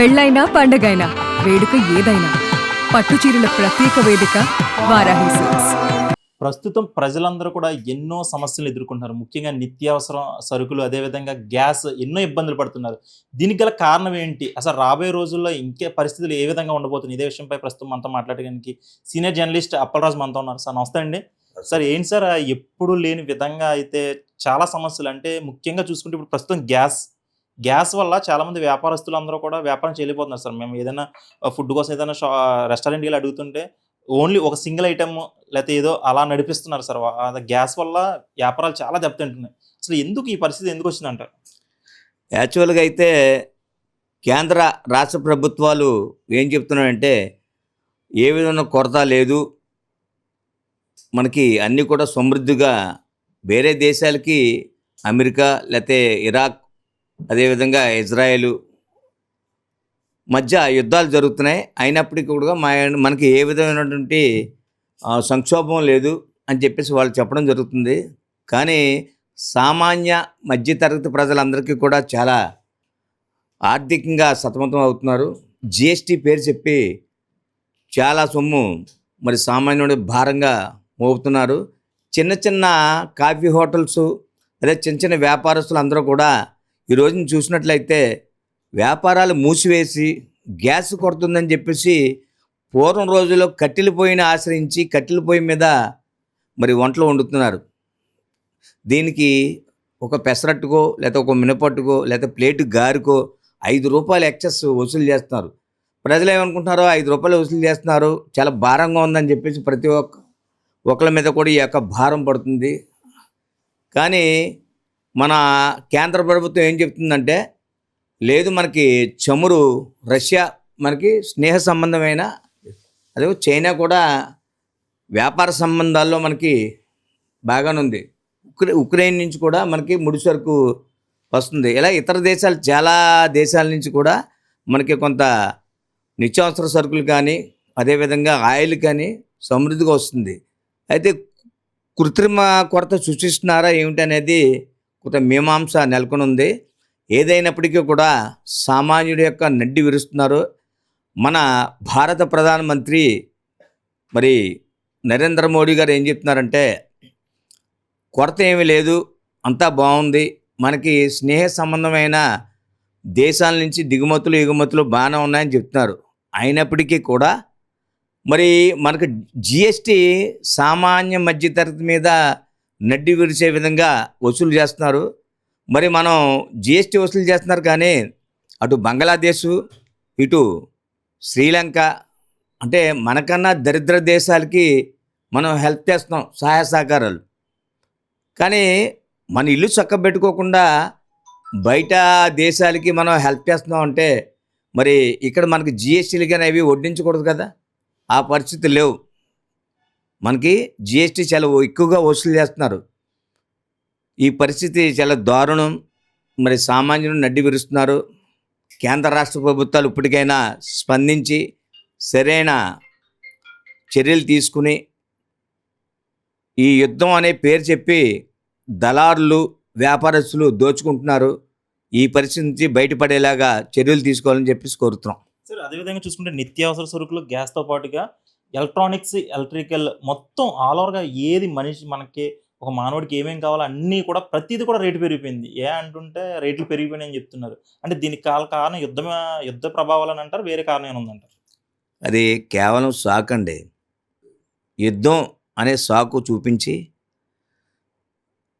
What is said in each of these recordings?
పెళ్ళైనా పండగైనా వేడుక ఏదైనా పట్టుచీరల ప్రత్యేక వేదిక వారాహి సిల్క్స్. ప్రస్తుతం ప్రజలందరూ కూడా ఎన్నో సమస్యలు ఎదుర్కొంటున్నారు. ముఖ్యంగా నిత్యావసర సరుకులు, అదేవిధంగా గ్యాస్ ఎన్నో ఇబ్బందులు పడుతున్నారు. దీనికి గల కారణం ఏంటి? అసలు రాబోయే రోజుల్లో ఇంకే పరిస్థితులు ఏ విధంగా ఉండబోతున్నాయి? ఇదే విషయంపై ప్రస్తుతం మనతో మాట్లాడడానికి సీనియర్ జర్నలిస్ట్ అప్పలరాజు మనతో ఉన్నారు. సార్ నమస్తే అండి. సార్ ఏంటి సార్ ఎప్పుడు లేని విధంగా అయితే చాలా సమస్యలు, అంటే ముఖ్యంగా చూసుకుంటే ఇప్పుడు ప్రస్తుతం గ్యాస్ వల్ల చాలామంది వ్యాపారస్తులు అందరూ కూడా వ్యాపారం చేయలేకపోతున్నారు సార్. మేము ఏదైనా ఫుడ్ కోసం ఏదైనా రెస్టారెంట్‌కి వెళ్లి అడుగుతుంటే ఓన్లీ ఒక సింగిల్ ఐటెమ్ లేతే ఏదో అలా నడిపిస్తున్నారు సార్. గ్యాస్ వల్ల వ్యాపారాలు చాలా దెబ్బతింటున్నాయి. అసలు ఎందుకు ఈ పరిస్థితి ఎందుకొచ్చిందంటారు? యాక్చువల్‌గా అయితే కేంద్ర, రాష్ట్ర ప్రభుత్వాలు ఏం చెప్తున్నాయంటే ఏ విధమైన కొరత లేదు, మనకి అన్నీ కూడా సమృద్ధిగా వేరే దేశాలకి అమెరికా లేతే ఇరాక్ అదేవిధంగా ఇజ్రాయెల్ మధ్య యుద్ధాలు జరుగుతున్నాయి. అయినప్పటికీ కూడా మనకి ఏ విధమైనటువంటి సంక్షోభం లేదు అని చెప్పేసి వాళ్ళు చెప్పడం జరుగుతుంది. కానీ సామాన్య మధ్యతరగతి ప్రజలందరికీ కూడా చాలా ఆర్థికంగా సతమతం అవుతున్నారు. జిఎస్టీ పేరు చెప్పి చాలా సొమ్ము మరి సామాన్యుడి భారంగా మోపుతున్నారు. చిన్న చిన్న కాఫీ హోటల్స్, అదే చిన్న చిన్న వ్యాపారస్తులు అందరూ కూడా ఈ రోజున చూసినట్లయితే వ్యాపారాలు మూసివేసి గ్యాస్ కొడుతుందని చెప్పేసి పూర్వం రోజుల్లో కట్టెల పొయ్యిని ఆశ్రయించి కట్టెల పొయ్యి మీద మరి వంటలు వండుతున్నారు. దీనికి ఒక పెసరట్టుకో లేకపోతే ఒక మినపట్టుకో లేకపోతే ప్లేటు గారికో ₹5 ఎక్సెస్ వసూలు చేస్తున్నారు. ప్రజలు ఏమనుకుంటున్నారో ₹5 వసూలు చేస్తున్నారు, చాలా భారంగా ఉందని చెప్పేసి ప్రతి ఒక్కరి మీద కూడా ఈ యొక్క భారం పడుతుంది. కానీ మన కేంద్ర ప్రభుత్వం ఏం చెప్తుందంటే లేదు, మనకి చమురు రష్యా మనకి స్నేహ సంబంధమైన, అదే చైనా కూడా వ్యాపార సంబంధాల్లో మనకి బాగానే ఉంది. ఉక్రెయిన్ నుంచి కూడా మనకి ముడి సరుకు వస్తుంది. ఇలా ఇతర దేశాలు చాలా దేశాల నుంచి కూడా మనకి కొంత నిత్యావసర సరుకులు కానీ అదేవిధంగా ఆయిల్ కానీ సమృద్ధిగా వస్తుంది. అయితే కృత్రిమ కొరత సృష్టిస్తున్నారా ఏమిటి అనేది కొంత మీమాంస నెలకొని ఉంది. ఏదైనప్పటికీ కూడా సామాన్యుడి యొక్క నడ్డి విరుస్తున్నారు. మన భారత ప్రధానమంత్రి మరి నరేంద్ర మోడీ గారు ఏం చెప్తున్నారంటే కొరత ఏమీ లేదు, అంతా బాగుంది, మనకి స్నేహ సంబంధమైన దేశాల నుంచి దిగుమతులు ఎగుమతులు బాగానే ఉన్నాయని చెప్తున్నారు. అయినప్పటికీ కూడా మరి మనకు జిఎస్టీ సామాన్య మధ్యతరగతి మీద నడ్డి విరిచే విధంగా వసూలు చేస్తున్నారు. మరి మనం జిఎస్టీ వసూలు చేస్తున్నారు కానీ అటు బంగ్లాదేశ్, ఇటు శ్రీలంక, అంటే మనకన్నా దరిద్ర దేశాలకి మనం హెల్ప్ చేస్తున్నాం, సహాయ సహకారాలు. కానీ మన ఇల్లు చక్కబెట్టుకోకుండా బయట దేశాలకి మనం హెల్ప్ చేస్తున్నాం అంటే మరి ఇక్కడ మనకి జిఎస్టీలు కానీ అవి వడ్డించకూడదు కదా. ఆ పరిస్థితి లేవు. మనకి జిఎస్టీ చాలా ఎక్కువగా వసూలు చేస్తున్నారు. ఈ పరిస్థితి చాలా దారుణం. మరి సామాన్యులను నడ్డి విరుస్తున్నారు. కేంద్ర రాష్ట్ర ప్రభుత్వాలు ఇప్పటికైనా స్పందించి సరైన చర్యలు తీసుకుని ఈ యుద్ధం అనే పేరు చెప్పి దళారులు, వ్యాపారస్తులు దోచుకుంటున్నారు. ఈ పరిస్థితి నుంచి బయటపడేలాగా చర్యలు తీసుకోవాలని చెప్పేసి కోరుతున్నాం. సార్ అదేవిధంగా చూసుకుంటే నిత్యావసర సరుకులు గ్యాస్తో పాటుగా ఎలక్ట్రానిక్స్, ఎలక్ట్రికల్ మొత్తం ఆల్ ఓవర్గా ఏది మనకి ఒక మానవుడికి ఏమేమి కావాలో అన్నీ కూడా ప్రతిదీ కూడా రేటు పెరిగిపోయింది. అంటుంటే రేట్లు పెరిగిపోయినాయని చెప్తున్నారు. అంటే దీనికి కారణం యుద్ధ ప్రభావాలని అంటారు, వేరే కారణం ఏమైనా ఉందంటారు? అది కేవలం సాకు అండి. యుద్ధం అనే సాకు చూపించి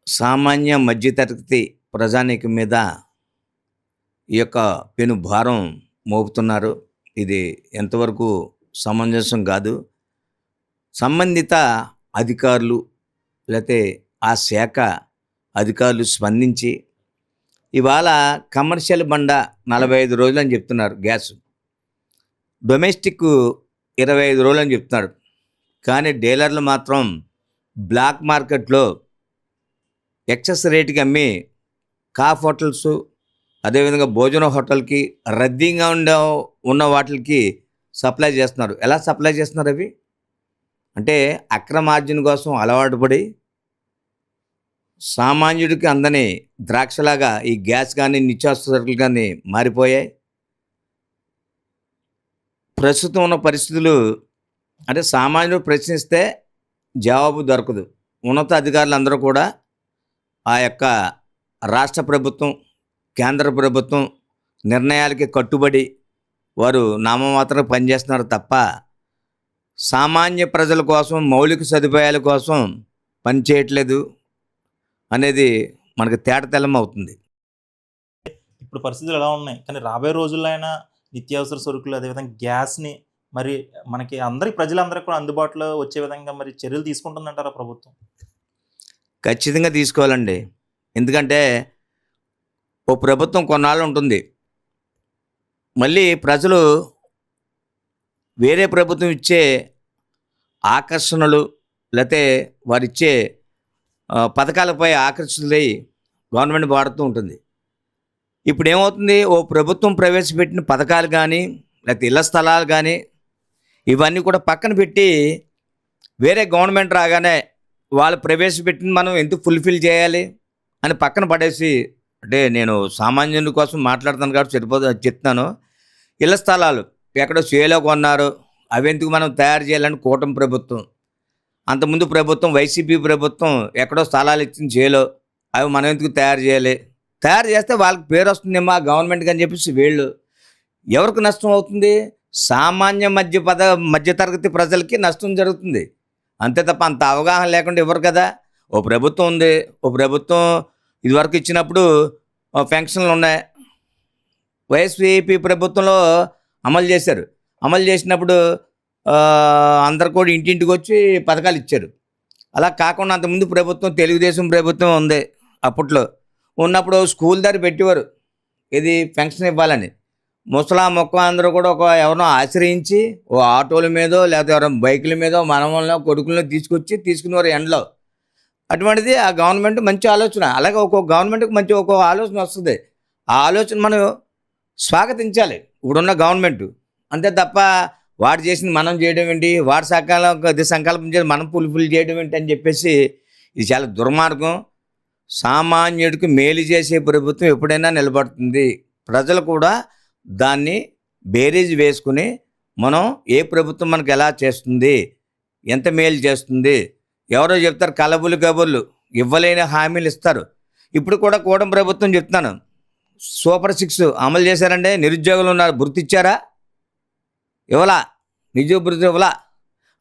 సామాన్య మధ్యతరగతి ప్రజానీకం మీద ఈ యొక్క పెను భారం మోపుతున్నారు. ఇది ఎంతవరకు సమంజసం కాదు. సంబంధిత అధికారులు లేకపోతే ఆ శాఖ అధికారులు స్పందించి ఇవాళ కమర్షియల్ బండ 45 రోజులు అని చెప్తున్నారు గ్యాస్, డొమెస్టిక్ 25 రోజులు అని చెప్తున్నారు. కానీ డీలర్లు మాత్రం బ్లాక్ మార్కెట్లో ఎక్సెస్ రేటుకి అమ్మి కాఫ్ హోటల్స్, అదేవిధంగా భోజన హోటల్కి, రద్దీగా ఉన్న వాటికి సప్లై చేస్తున్నారు. ఎలా సప్లై చేస్తున్నారు అవి అంటే అక్రమార్జన కోసం అలవాటు పడి సామాన్యుడికి అందని ద్రాక్షలాగా ఈ గ్యాస్ కానీ నిత్యావసర సరుకులు కానీ మారిపోయాయి. ప్రస్తుతం ఉన్న పరిస్థితులు అంటే సామాన్యుడు ప్రశ్నిస్తే జవాబు దొరకదు. ఉన్నత అధికారులందరూ కూడా ఆ యొక్క రాష్ట్ర ప్రభుత్వం, కేంద్ర ప్రభుత్వం నిర్ణయాలకి కట్టుబడి వారు నామమాత్రం పనిచేస్తున్నారు తప్ప సామాన్య ప్రజల కోసం, మౌలిక సదుపాయాల కోసం పనిచేయట్లేదు అనేది మనకు తేటతెల్లం అవుతుంది. ఇప్పుడు పరిస్థితులు ఎలా ఉన్నాయి, కానీ రాబోయే రోజుల్లో అయినా నిత్యావసర సరుకులు అదేవిధంగా గ్యాస్ని మరి మనకి ప్రజలందరికీ కూడా అందుబాటులో వచ్చే విధంగా మరి చర్యలు తీసుకుంటుందంటారా ప్రభుత్వం? ఖచ్చితంగా తీసుకోవాలండి. ఎందుకంటే ఓ ప్రభుత్వం కొన్నాళ్ళు ఉంటుంది, మళ్ళీ ప్రజలు వేరే ప్రభుత్వం ఇచ్చే ఆకర్షణలు లేకపోతే వారిచ్చే పథకాలపై ఆకర్షితులై గవర్నమెంట్ వాడుతూ ఉంటుంది. ఇప్పుడు ఏమవుతుంది, ఓ ప్రభుత్వం ప్రవేశపెట్టిన పథకాలు కానీ లేకపోతే ఇళ్ల స్థలాలు కానీ ఇవన్నీ కూడా పక్కన పెట్టి వేరే గవర్నమెంట్ రాగానే వాళ్ళు ప్రవేశపెట్టిన మనం ఎందుకు ఫుల్ఫిల్ చేయాలి అని పక్కన పడేసి, అంటే నేను సామాన్యుని కోసం మాట్లాడుతాను కాబట్టి చెప్తాను. ఇళ్ల స్థలాలు ఎక్కడో సేలో కొన్నారు, అవి ఎందుకు మనం తయారు చేయాలని కూటమి ప్రభుత్వం, అంతకుముందు ప్రభుత్వం వైసీపీ ప్రభుత్వం ఎక్కడో స్థలాలు ఇచ్చిన చేలో అవి మనం ఎందుకు తయారు చేయాలి, తయారు చేస్తే వాళ్ళకి పేరు వస్తుందేమో గవర్నమెంట్కి అని చెప్పేసి వీళ్ళు. ఎవరికి నష్టం అవుతుంది? సామాన్య మధ్యతరగతి ప్రజలకి నష్టం జరుగుతుంది. అంతే తప్ప అంత అవగాహన లేకుండా ఇవ్వరు కదా. ఓ ప్రభుత్వం ఉంది, ఓ ప్రభుత్వం ఇదివరకు ఇచ్చినప్పుడు పెన్షన్లు ఉన్నాయి, వైఎస్పీ ప్రభుత్వంలో అమలు చేశారు. అమలు చేసినప్పుడు అందరు కూడా ఇంటింటికి వచ్చి పథకాలు ఇచ్చారు. అలా కాకుండా అంతకుముందు ప్రభుత్వం తెలుగుదేశం ప్రభుత్వం ఉంది, అప్పట్లో ఉన్నప్పుడు స్కూల్ దగ్గర పెట్టేవారు ఇది పెన్షన్ ఇవ్వాలని. ముసలా మొక్క అందరూ కూడా ఎవరినో ఆశ్రయించి ఓ ఆటోల మీదో లేకపోతే ఎవరైనా బైకుల మీదో మనవల్లో కొడుకులను తీసుకునేవారు ఎండలో. అటువంటిది ఆ గవర్నమెంట్ మంచి ఆలోచన. అలాగే ఒక్కొక్క గవర్నమెంట్కి ఒక్కొక్క ఆలోచన వస్తుంది. ఆ ఆలోచన మనం స్వాగతించాలి ఇప్పుడున్న గవర్నమెంట్. అంతే తప్ప వాడు చేసింది మనం చేయడం ఏంటి, వాడి సంకల్పం చేసి మనం ఫుల్ఫిల్ చేయడం ఏంటి అని చెప్పేసి ఇది చాలా దుర్మార్గం. సామాన్యుడికి మేలు చేసే ప్రభుత్వం ఎప్పుడైనా నిలబడుతుంది. ప్రజలు కూడా దాన్ని బేరీజ్ వేసుకుని మనం ఏ ప్రభుత్వం మనకు ఎలా చేస్తుంది, ఎంత మేలు చేస్తుంది, ఎవరో చెప్తారు కలబులు కబుర్లు, ఇవ్వలేని హామీలు ఇస్తారు. ఇప్పుడు కూడా కూటమి ప్రభుత్వం చెప్తాను, సూపర్ 6 అమలు చేశారంటే నిరుద్యోగులు ఉన్నారు, భృతి ఇచ్చారా? ఇవ్వలా, నిజ భృతి ఇవ్వలా.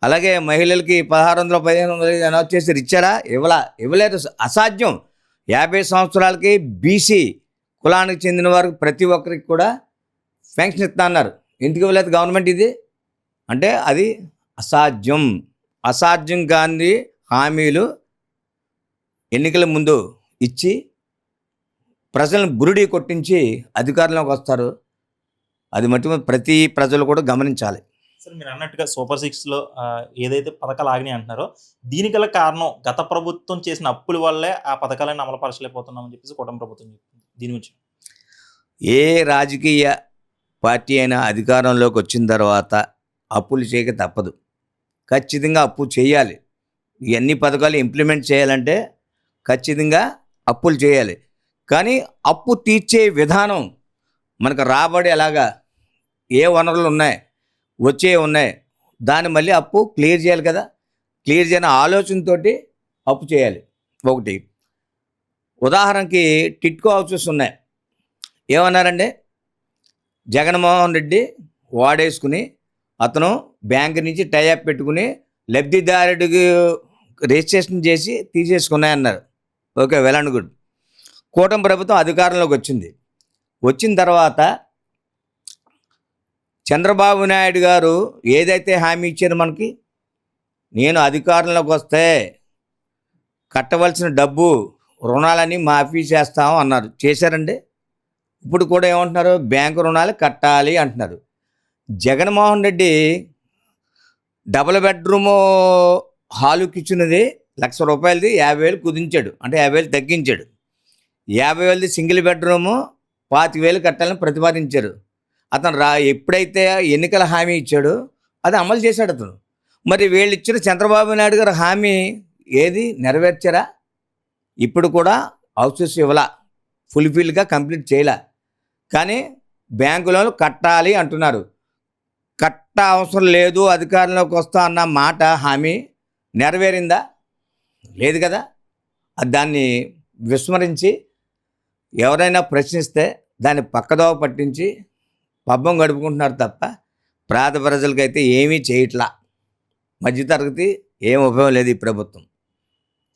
అలాగే మహిళలకి 1600 1500 అనౌన్స్ చేసి ఇచ్చారా? ఇవ్వలేదు. అసాధ్యం. 50 సంవత్సరాలకి బీసీ కులానికి చెందిన వారికి ప్రతి ఒక్కరికి కూడా పెన్షన్ ఇస్తా అన్నారు. ఎందుకు ఇవ్వలేదు గవర్నమెంట్? ఇది అంటే అది అసాధ్యం కాని హామీలు ఎన్నికల ముందు ఇచ్చి ప్రజలను బురుడి కొట్టించి అధికారంలోకి వస్తారు. అది మట్టి ప్రతి ప్రజలు కూడా గమనించాలి. సార్, మీరు అన్నట్టుగా సూపర్ 6లో ఏదైతే పథకాలు ఆగినాయి అంటున్నారో దీనికల కారణం గత ప్రభుత్వం చేసిన అప్పుల వల్లే ఆ పథకాలను అమలుపరచలేకపోతున్నామని చెప్పేసి కూటమి ప్రభుత్వం చెప్తుంది. దీని గురించి ఏ రాజకీయ పార్టీ అయినా అధికారంలోకి వచ్చిన తర్వాత అప్పులు చేయక తప్పదు. ఖచ్చితంగా అప్పు చేయాలి. ఇవన్నీ పథకాలు ఇంప్లిమెంట్ చేయాలంటే ఖచ్చితంగా అప్పులు చేయాలి. కానీ అప్పు తీర్చే విధానం మనకు రాబడి ఎలాగా, ఏ వనరులు ఉన్నాయి, ఉన్నాయి, దాన్ని మళ్ళీ అప్పు క్లియర్ చేయాలి కదా. క్లియర్ చేయని ఆలోచనతోటి అప్పు చేయాలి. ఒకటి ఉదాహరణకి టిట్కో హౌసెస్ ఉన్నాయి. ఏమన్నారండి, జగన్మోహన్ రెడ్డి వాడేసుకుని అతను బ్యాంక్ నుంచి టైఅప్ పెట్టుకుని లబ్ధిదారుడికి రిజిస్ట్రేషన్ చేసి తీసేసుకున్నాయన్నారు. Okay, well and good. కూటమి ప్రభుత్వం అధికారంలోకి వచ్చిన తర్వాత చంద్రబాబు నాయుడు గారు ఏదైతే హామీ ఇచ్చారో మనకి, నేను అధికారంలోకి వస్తే కట్టవలసిన డబ్బు రుణాలని మాఫీ చేస్తాము అన్నారు. చేశారండి. ఇప్పుడు కూడా ఏమంటున్నారు, బ్యాంకు రుణాలు కట్టాలి అంటున్నారు. జగన్మోహన్ రెడ్డి డబుల్ బెడ్రూము హాలుకి ఇచ్చినది ₹1,00,000 50,000 కుదించాడు, అంటే 50,000 తగ్గించాడు. 50,000 సింగిల్ బెడ్రూము 25,000 కట్టాలని ప్రతిపాదించారు. అతను ఎప్పుడైతే ఎన్నికల హామీ ఇచ్చాడో అది అమలు చేశాడు అతను. మరి వీళ్ళు ఇచ్చిన చంద్రబాబు నాయుడు గారు హామీ ఏది నెరవేర్చారా? ఇప్పుడు కూడా హౌసెస్ ఇవ్వలా, ఫుల్ఫిల్గా కంప్లీట్ చేయలే. కానీ బ్యాంకులో కట్టాలి అంటున్నారు. కట్ట అవసరం లేదు, అధికారంలోకి వస్తా అన్న మాట హామీ నెరవేరిందా? లేదు కదా. దాన్ని విస్మరించి ఎవరైనా ప్రశ్నిస్తే దాన్ని పక్కదోవ పట్టించి పబ్బం గడుపుకుంటున్నారు తప్ప పేద ప్రజలకైతే ఏమీ చేయట్లా. మధ్యతరగతి ఏం ఉపయోగం లేదు ఈ ప్రభుత్వం.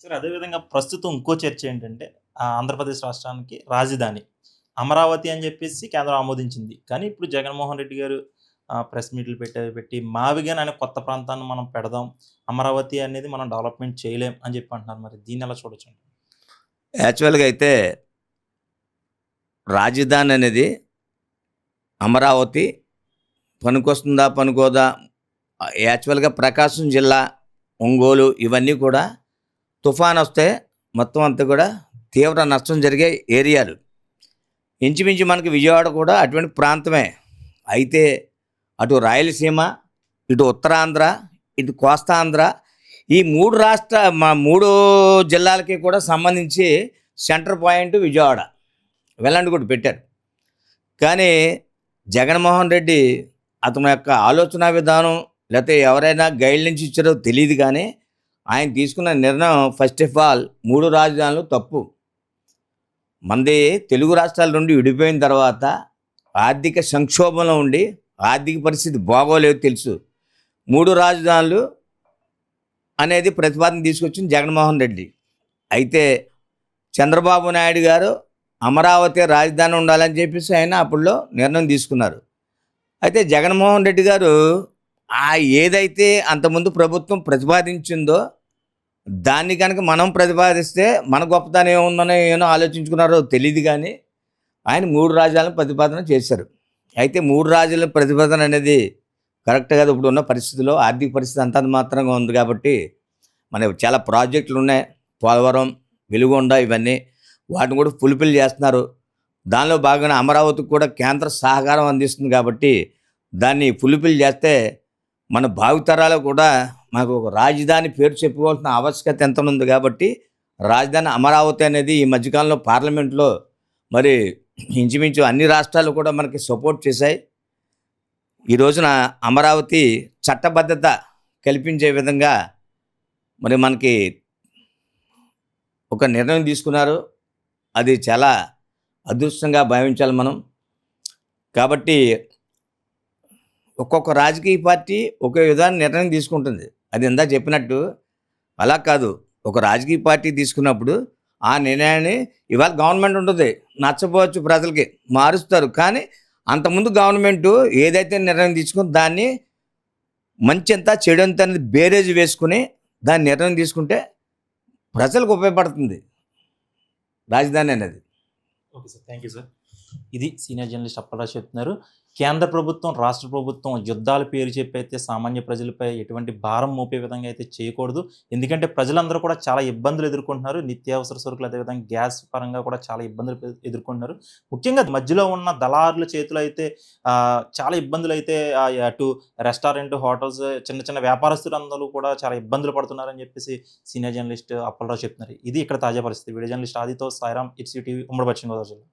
సరే, అదేవిధంగా ప్రస్తుతం ఇంకో చర్చ ఏంటంటే ఆంధ్రప్రదేశ్ రాష్ట్రానికి రాజధాని అమరావతి అని చెప్పేసి కేంద్రం ఆమోదించింది. కానీ ఇప్పుడు జగన్మోహన్ రెడ్డి గారు ప్రెస్ మీట్లు పెట్టి మావిగానే అనే కొత్త ప్రాంతాన్ని మనం పెడదాం, అమరావతి అనేది మనం డెవలప్మెంట్ చేయలేం అని చెప్పి అంటున్నారు. మరి దీన్ని ఎలా చూడొచ్చు? యాక్చువల్గా అయితే రాజధాని అనేది అమరావతి పనికొస్తుందా పనికోదా? యాక్చువల్గా ప్రకాశం జిల్లా, ఒంగోలు ఇవన్నీ కూడా తుఫాన్ వస్తే మొత్తం అంతా కూడా తీవ్ర నష్టం జరిగే ఏరియాలు. ఇంచుమించు మనకి విజయవాడ కూడా అటువంటి ప్రాంతమే. అయితే అటు రాయలసీమ, ఇటు ఉత్తరాంధ్ర, ఇటు కోస్తాంధ్ర, ఈ మూడు జిల్లాలకి కూడా సంబంధించి సెంటర్ పాయింట్ విజయవాడ వెల్లండ్ పెట్టారు. కానీ జగన్మోహన్ రెడ్డి అతని యొక్క ఆలోచన విధానం లేకపోతే ఎవరైనా గైడ్ నుంచి ఇచ్చారో తెలియదు, కానీ ఆయన తీసుకున్న నిర్ణయం ఫస్ట్ ఆఫ్ ఆల్ 3 రాజధానులు తప్పు. మనది తెలుగు రాష్ట్రాల నుండి విడిపోయిన తర్వాత ఆర్థిక సంక్షోభంలో ఉండి ఆర్థిక పరిస్థితి బాగోలేదు తెలుసు. 3 రాజధానులు అనేది ప్రతిపాదన తీసుకొచ్చింది జగన్మోహన్ రెడ్డి. అయితే చంద్రబాబు నాయుడు గారు అమరావతి రాజధాని ఉండాలని చెప్పేసి ఆయన అప్పుడులో నిర్ణయం తీసుకున్నారు. అయితే జగన్మోహన్ రెడ్డి గారు ఏదైతే అంతకుముందు ప్రభుత్వం ప్రతిపాదించిందో దాన్ని కనుక మనం ప్రతిపాదిస్తే మన గొప్పతనం ఏముందని ఏమో ఆలోచించుకున్నారో తెలియదు, కానీ ఆయన 3 రాజ్యాలను ప్రతిపాదన చేశారు. అయితే 3 రాజ్యాల ప్రతిపాదన అనేది కరెక్ట్ కాదు. ఇప్పుడు ఉన్న పరిస్థితుల్లో ఆర్థిక పరిస్థితి అంతంత మాత్రంగా ఉంది కాబట్టి మనకి చాలా ప్రాజెక్టులు ఉన్నాయి, పోలవరం, వెలుగొండ, ఇవన్నీ వాటిని కూడా ఫుల్ఫిల్ చేస్తున్నారు. దానిలో భాగంగా అమరావతికి కూడా కేంద్ర సహకారం అందిస్తుంది కాబట్టి దాన్ని ఫుల్ఫిల్ చేస్తే మన భావితరాలు కూడా మాకు ఒక రాజధాని పేరు చెప్పుకోవాల్సిన ఆవశ్యకత ఎంత ఉంది. కాబట్టి రాజధాని అమరావతి అనేది ఈ మధ్యకాలంలో పార్లమెంట్లో మరి ఇంచుమించు అన్ని రాష్ట్రాలు కూడా మనకి సపోర్ట్ చేశాయి. ఈ రోజున అమరావతి చట్టబద్ధత కల్పించే విధంగా మరి మనకి ఒక నిర్ణయం తీసుకున్నారు. అది చాలా అదృష్టంగా భావించాలి మనం. కాబట్టి ఒక్కొక్క రాజకీయ పార్టీ ఒకే విధానం నిర్ణయం తీసుకుంటుంది. అది ఇందా చెప్పినట్టు అలా కాదు. ఒక రాజకీయ పార్టీ తీసుకున్నప్పుడు ఆ నిర్ణయాన్ని ఇవాళ గవర్నమెంట్ ఉంటుంది, నచ్చపోవచ్చు, ప్రజలకి మారుస్తారు. కానీ అంతకుముందు గవర్నమెంటు ఏదైతే నిర్ణయం తీసుకుని దాన్ని మంచి ఎంత చెడు ఎంత అనేది బేరేజ్ వేసుకుని దాన్ని నిర్ణయం తీసుకుంటే ప్రజలకు ఉపయోగపడుతుంది రాజధాని అనేది. Okay sir, thank you sir. ఇది సీనియర్ జర్నలిస్ట్ అప్పలరాజు చెప్తున్నారు. కేంద్ర ప్రభుత్వం, రాష్ట్ర ప్రభుత్వం యుద్ధాల పేరు చెప్పి అయితే సామాన్య ప్రజలపై ఎటువంటి భారం మోపే విధంగా అయితే చేయకూడదు. ఎందుకంటే ప్రజలందరూ కూడా చాలా ఇబ్బందులు ఎదుర్కొంటున్నారు. నిత్యావసర సరుకులు, అదేవిధంగా గ్యాస్ పరంగా కూడా చాలా ఇబ్బందులు ఎదుర్కొంటున్నారు. ముఖ్యంగా మధ్యలో ఉన్న దళారుల చేతిలో అయితే చాలా ఇబ్బందులు అయితే అటు రెస్టారెంట్, హోటల్స్, చిన్న చిన్న వ్యాపారస్తులు అందరూ కూడా చాలా ఇబ్బందులు పడుతున్నారని చెప్పేసి సీనియర్ జర్నలిస్ట్ అప్పలరాజు చెప్తున్నారు. ఇది ఇక్కడ తాజా పరిస్థితి. వీడియో జర్నలిస్ట్ ఆదితో సాయిరామ్, ఇట్స్ టీవీ, ఉమ్మడి పశ్చిమ గోదావరి జిల్లా.